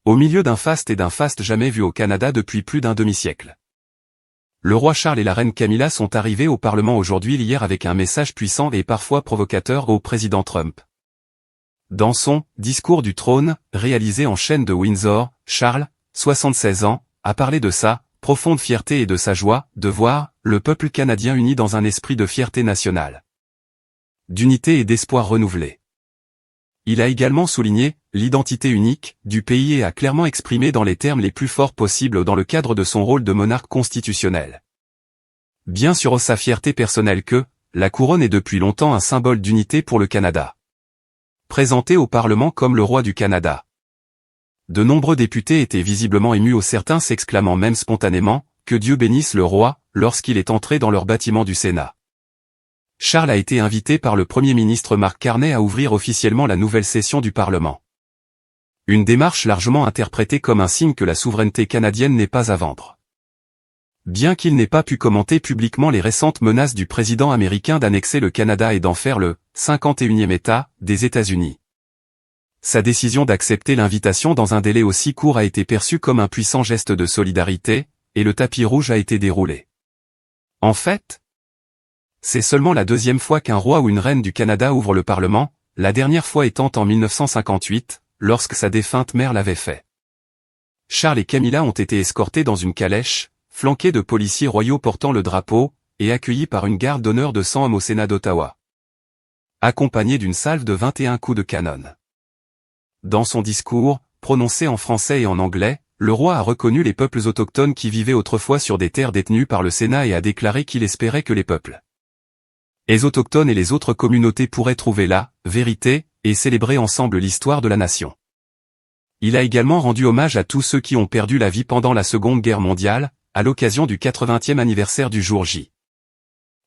Au milieu d'un faste jamais vu au Canada depuis plus d'un demi-siècle. Le roi Charles et la reine Camilla sont arrivés au Parlement aujourd'hui hier avec un message puissant et parfois provocateur au président Trump. Dans son « Discours du trône » réalisé en chaîne de Windsor, Charles, 76 ans, a parlé de sa « profonde fierté et de sa joie de voir le peuple canadien uni dans un esprit de fierté nationale, d'unité et d'espoir renouvelé ». Il a également souligné l'identité unique du pays et a clairement exprimé dans les termes les plus forts possibles dans le cadre de son rôle de monarque constitutionnel. Bien sûr sa fierté personnelle que la couronne est depuis longtemps un symbole d'unité pour le Canada. Présenté au Parlement comme le roi du Canada. De nombreux députés étaient visiblement émus, certains s'exclamant même spontanément « Que Dieu bénisse le roi » lorsqu'il est entré dans leur bâtiment du Sénat. Charles a été invité par le Premier ministre Mark Carney à ouvrir officiellement la nouvelle session du Parlement. Une démarche largement interprétée comme un signe que la souveraineté canadienne n'est pas à vendre. Bien qu'il n'ait pas pu commenter publiquement les récentes menaces du président américain d'annexer le Canada et d'en faire le 51e État des États-Unis. Sa décision d'accepter l'invitation dans un délai aussi court a été perçue comme un puissant geste de solidarité, et le tapis rouge a été déroulé. En fait, c'est seulement la deuxième fois qu'un roi ou une reine du Canada ouvre le Parlement, la dernière fois étant en 1958, lorsque sa défunte mère l'avait fait. Charles et Camilla ont été escortés dans une calèche, flanqués de policiers royaux portant le drapeau, et accueillis par une garde d'honneur de 100 hommes au Sénat d'Ottawa. Accompagnés d'une salve de 21 coups de canon. Dans son discours, prononcé en français et en anglais, le roi a reconnu les peuples autochtones qui vivaient autrefois sur des terres détenues par le Sénat et a déclaré qu'il espérait que les peuples autochtones et les autres communautés pourraient trouver la vérité et célébrer ensemble l'histoire de la nation. Il a également rendu hommage à tous ceux qui ont perdu la vie pendant la Seconde Guerre mondiale, à l'occasion du 80e anniversaire du jour J.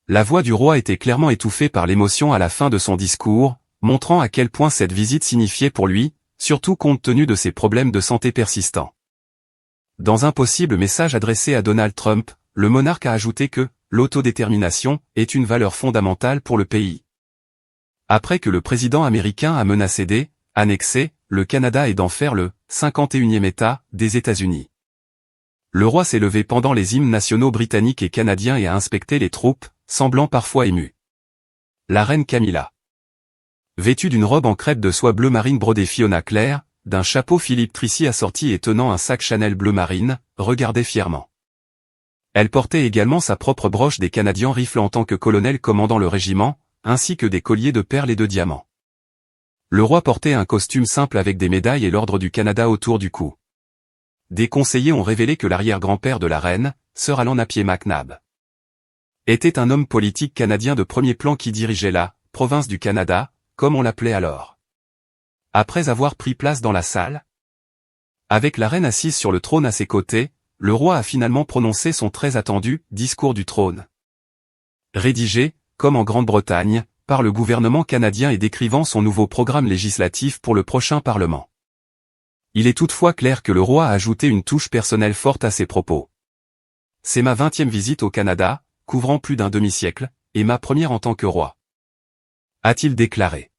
La voix du roi était clairement étouffée par l'émotion à la fin de son discours, montrant à quel point cette visite signifiait pour lui, surtout compte tenu de ses problèmes de santé persistants. Dans un possible message adressé à Donald Trump, le monarque a ajouté que l'autodétermination est une valeur fondamentale pour le pays. Après que le président américain a menacé d'annexer le Canada et d'en faire le 51e État des États-Unis. Le roi s'est levé pendant les hymnes nationaux britanniques et canadiens et a inspecté les troupes, semblant parfois ému. La reine Camilla, vêtue d'une robe en crêpe de soie bleu marine brodée Fiona claire, d'un chapeau Philippe Tricy assorti et tenant un sac Chanel bleu marine, regardait fièrement. Elle portait également sa propre broche des Canadiens rifle en tant que colonel commandant le régiment, ainsi que des colliers de perles et de diamants. Le roi portait un costume simple avec des médailles et l'ordre du Canada autour du cou. Des conseillers ont révélé que l'arrière-grand-père de la reine, Sir Alan Napier MacNab, était un homme politique canadien de premier plan qui dirigeait la province du Canada, comme on l'appelait alors. Après avoir pris place dans la salle, avec la reine assise sur le trône à ses côtés, le roi a finalement prononcé son très attendu « discours du trône ». Rédigé, comme en Grande-Bretagne, par le gouvernement canadien et décrivant son nouveau programme législatif pour le prochain Parlement. Il est toutefois clair que le roi a ajouté une touche personnelle forte à ses propos. C'est ma 20e visite au Canada, couvrant plus d'un demi-siècle, et ma première en tant que roi, a-t-il déclaré.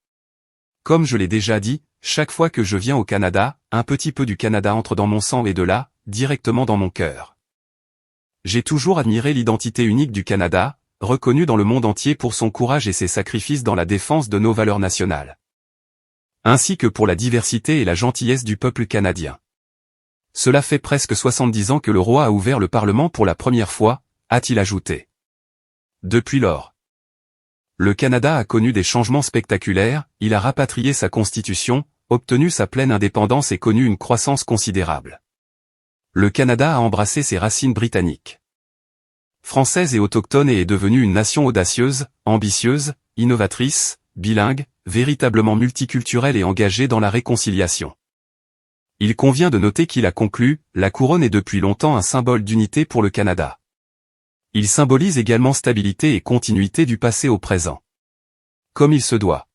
Comme je l'ai déjà dit, chaque fois que je viens au Canada, un petit peu du Canada entre dans mon sang et de là, directement dans mon cœur. J'ai toujours admiré l'identité unique du Canada, reconnue dans le monde entier pour son courage et ses sacrifices dans la défense de nos valeurs nationales, ainsi que pour la diversité et la gentillesse du peuple canadien. Cela fait presque 70 ans que le roi a ouvert le Parlement pour la première fois, a-t-il ajouté. Depuis lors, le Canada a connu des changements spectaculaires, il a rapatrié sa constitution, obtenu sa pleine indépendance et connu une croissance considérable. Le Canada a embrassé ses racines britanniques, françaises et autochtones et est devenu une nation audacieuse, ambitieuse, innovatrice, bilingue, véritablement multiculturelle et engagée dans la réconciliation. Il convient de noter qu'il a conclu, la couronne est depuis longtemps un symbole d'unité pour le Canada. Il symbolise également stabilité et continuité du passé au présent. Comme il se doit.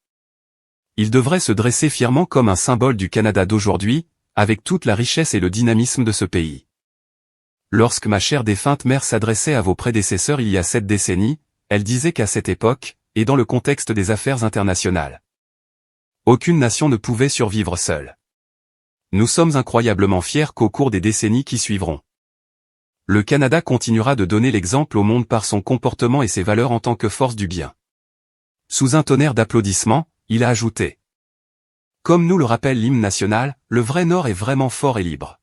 Il devrait se dresser fièrement comme un symbole du Canada d'aujourd'hui, avec toute la richesse et le dynamisme de ce pays. Lorsque ma chère défunte mère s'adressait à vos prédécesseurs il y a 7 décennies, elle disait qu'à cette époque, et dans le contexte des affaires internationales, aucune nation ne pouvait survivre seule. Nous sommes incroyablement fiers qu'au cours des décennies qui suivront, le Canada continuera de donner l'exemple au monde par son comportement et ses valeurs en tant que force du bien. Sous un tonnerre d'applaudissements, il a ajouté. Comme nous le rappelle l'hymne national, le vrai Nord est vraiment fort et libre.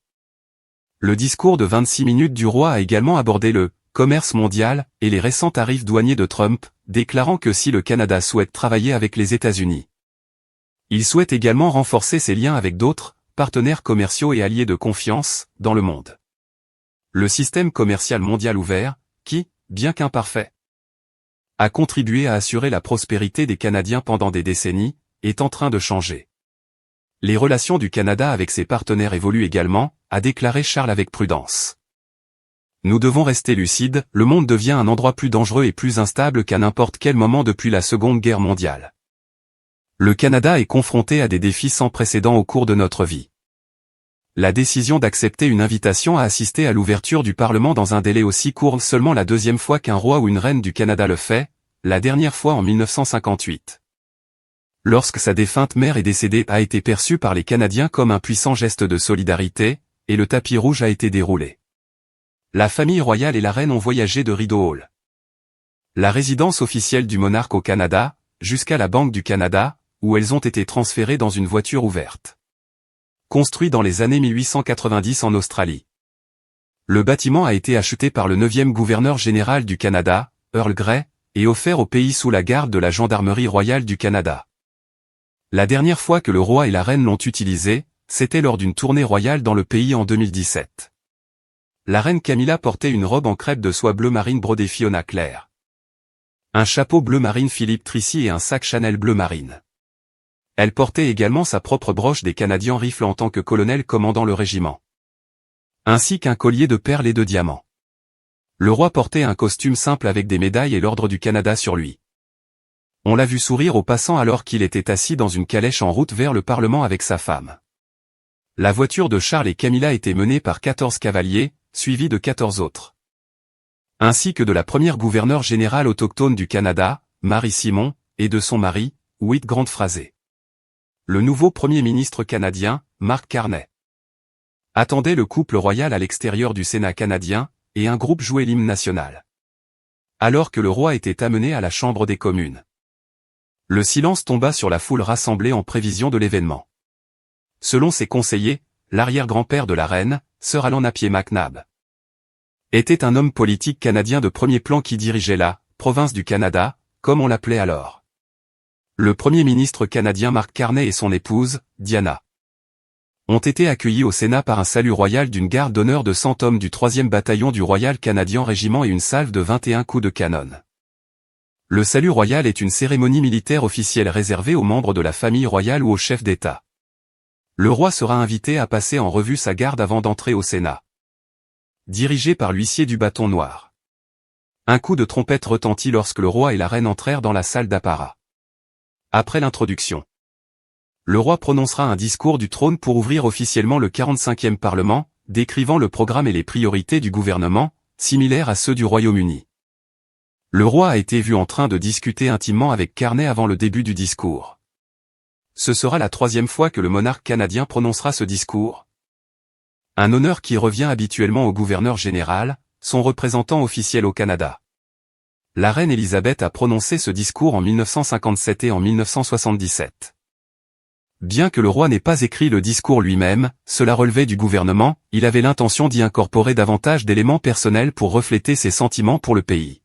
Le discours de 26 minutes du roi a également abordé le commerce mondial et les récents tarifs douaniers de Trump, déclarant que si le Canada souhaite travailler avec les États-Unis, il souhaite également renforcer ses liens avec d'autres partenaires commerciaux et alliés de confiance dans le monde. Le système commercial mondial ouvert, qui, bien qu'imparfait, a contribué à assurer la prospérité des Canadiens pendant des décennies, est en train de changer. Les relations du Canada avec ses partenaires évoluent également, a déclaré Charles avec prudence. Nous devons rester lucides, le monde devient un endroit plus dangereux et plus instable qu'à n'importe quel moment depuis la Seconde Guerre mondiale. Le Canada est confronté à des défis sans précédent au cours de notre vie. La décision d'accepter une invitation à assister à l'ouverture du Parlement dans un délai aussi court, seulement la deuxième fois qu'un roi ou une reine du Canada le fait, la dernière fois en 1958. Lorsque sa défunte mère est décédée, a été perçue par les Canadiens comme un puissant geste de solidarité, et le tapis rouge a été déroulé. La famille royale et la reine ont voyagé de Rideau Hall, la résidence officielle du monarque au Canada, jusqu'à la Banque du Canada, où elles ont été transférées dans une voiture ouverte. Construit dans les années 1890 en Australie. Le bâtiment a été acheté par le 9e gouverneur général du Canada, Earl Grey, et offert au pays sous la garde de la Gendarmerie royale du Canada. La dernière fois que le roi et la reine l'ont utilisé, c'était lors d'une tournée royale dans le pays en 2017. La reine Camilla portait une robe en crêpe de soie bleu marine brodée Fiona Claire, un chapeau bleu marine Philippe Trissy et un sac Chanel bleu marine. Elle portait également sa propre broche des Canadiens rifle en tant que colonel commandant le régiment, ainsi qu'un collier de perles et de diamants. Le roi portait un costume simple avec des médailles et l'ordre du Canada sur lui. On l'a vu sourire aux passants alors qu'il était assis dans une calèche en route vers le Parlement avec sa femme. La voiture de Charles et Camilla était menée par 14 cavaliers, suivis de 14 autres, ainsi que de la première gouverneure générale autochtone du Canada, Marie Simon, et de son mari, Whit Grant-Frazé. Le nouveau Premier ministre canadien, Mark Carney, attendait le couple royal à l'extérieur du Sénat canadien, et un groupe jouait l'hymne national, alors que le roi était amené à la Chambre des communes. Le silence tomba sur la foule rassemblée en prévision de l'événement. Selon ses conseillers, l'arrière-grand-père de la reine, Sir Alan Napier MacNab, était un homme politique canadien de premier plan qui dirigeait la province du Canada, comme on l'appelait alors. Le Premier ministre canadien Mark Carney et son épouse, Diana, ont été accueillis au Sénat par un salut royal d'une garde d'honneur de 100 hommes du 3e bataillon du Royal Canadian Régiment et une salve de 21 coups de canon. Le salut royal est une cérémonie militaire officielle réservée aux membres de la famille royale ou aux chefs d'État. Le roi sera invité à passer en revue sa garde avant d'entrer au Sénat, dirigé par l'huissier du bâton noir. Un coup de trompette retentit lorsque le roi et la reine entrèrent dans la salle d'apparat. Après l'introduction, le roi prononcera un discours du trône pour ouvrir officiellement le 45e Parlement, décrivant le programme et les priorités du gouvernement, similaires à ceux du Royaume-Uni. Le roi a été vu en train de discuter intimement avec Carney avant le début du discours. Ce sera la 3e fois que le monarque canadien prononcera ce discours. Un honneur qui revient habituellement au gouverneur général, son représentant officiel au Canada. La reine Élisabeth a prononcé ce discours en 1957 et en 1977. Bien que le roi n'ait pas écrit le discours lui-même, cela relevait du gouvernement, il avait l'intention d'y incorporer davantage d'éléments personnels pour refléter ses sentiments pour le pays.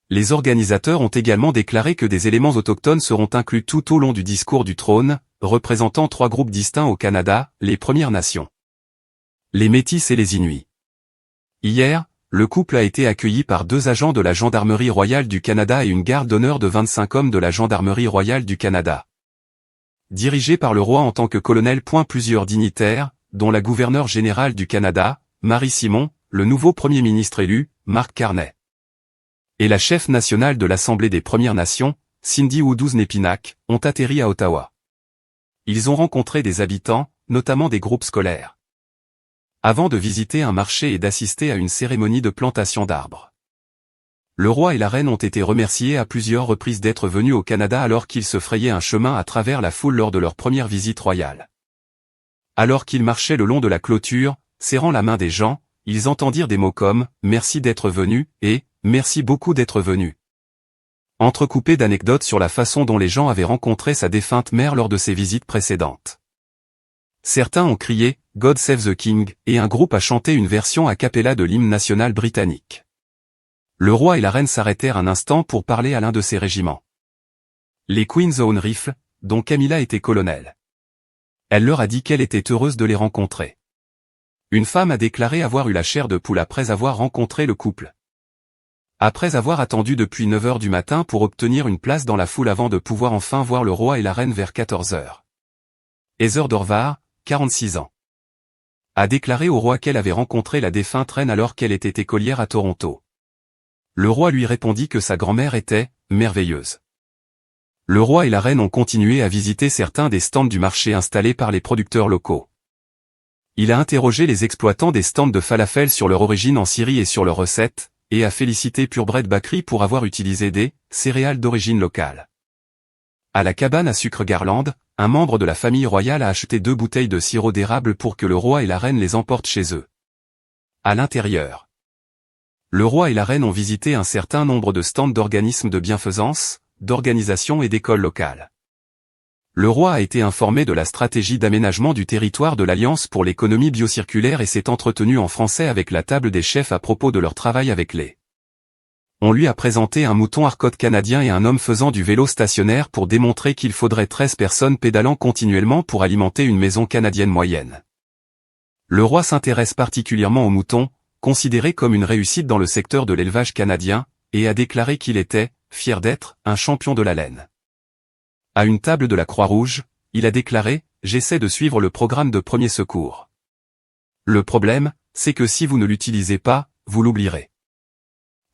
Les organisateurs ont également déclaré que des éléments autochtones seront inclus tout au long du discours du trône, représentant 3 groupes distincts au Canada, les Premières Nations, les Métis et les Inuits. Hier, le couple a été accueilli par 2 agents de la Gendarmerie royale du Canada et une garde d'honneur de 25 hommes de la Gendarmerie royale du Canada, dirigé par le roi en tant que colonel. Plusieurs dignitaires, dont la gouverneure générale du Canada, Marie Simon, le nouveau Premier ministre élu, Mark Carney, et la chef nationale de l'Assemblée des Premières Nations, Cindy Woodhouse-Nepinack, ont atterri à Ottawa. Ils ont rencontré des habitants, notamment des groupes scolaires, avant de visiter un marché et d'assister à une cérémonie de plantation d'arbres. Le roi et la reine ont été remerciés à plusieurs reprises d'être venus au Canada alors qu'ils se frayaient un chemin à travers la foule lors de leur première visite royale. Alors qu'ils marchaient le long de la clôture, serrant la main des gens, ils entendirent des mots comme « Merci d'être venu » et « Merci beaucoup d'être venu ». Entrecoupés d'anecdotes sur la façon dont les gens avaient rencontré sa défunte mère lors de ses visites précédentes. Certains ont crié « God Save the King » et un groupe a chanté une version a cappella de l'hymne national britannique. Le roi et la reine s'arrêtèrent un instant pour parler à l'un de ses régiments. Les Queen's Own Rifles, dont Camilla était colonel. Elle leur a dit qu'elle était heureuse de les rencontrer. Une femme a déclaré avoir eu la chair de poule après avoir rencontré le couple. Après avoir attendu depuis 9 heures du matin pour obtenir une place dans la foule avant de pouvoir enfin voir le roi et la reine vers 14 heures. Heather Dorvar, 46 ans, a déclaré au roi qu'elle avait rencontré la défunte reine alors qu'elle était écolière à Toronto. Le roi lui répondit que sa grand-mère était « merveilleuse ». Le roi et la reine ont continué à visiter certains des stands du marché installés par les producteurs locaux. Il a interrogé les exploitants des stands de falafel sur leur origine en Syrie et sur leurs recettes, et a félicité Purebread Bakery pour avoir utilisé des céréales d'origine locale. À la cabane à sucre Garland, un membre de la famille royale a acheté 2 bouteilles de sirop d'érable pour que le roi et la reine les emportent chez eux. À l'intérieur, le roi et la reine ont visité un certain nombre de stands d'organismes de bienfaisance, d'organisations et d'écoles locales. Le roi a été informé de la stratégie d'aménagement du territoire de l'Alliance pour l'économie biocirculaire et s'est entretenu en français avec la table des chefs à propos de leur travail avec les. On lui a présenté un mouton arcote canadien et un homme faisant du vélo stationnaire pour démontrer qu'il faudrait 13 personnes pédalant continuellement pour alimenter une maison canadienne moyenne. Le roi s'intéresse particulièrement aux moutons, considérés comme une réussite dans le secteur de l'élevage canadien, et a déclaré qu'il était fier d'être un champion de la laine. À une table de la Croix-Rouge, il a déclaré « J'essaie de suivre le programme de premier secours. Le problème, c'est que si vous ne l'utilisez pas, vous l'oublierez. »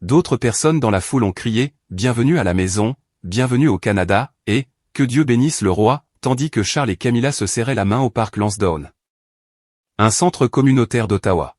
D'autres personnes dans la foule ont crié « Bienvenue à la maison, bienvenue au Canada » et « Que Dieu bénisse le roi », tandis que Charles et Camilla se serraient la main au parc Lansdowne, un centre communautaire d'Ottawa.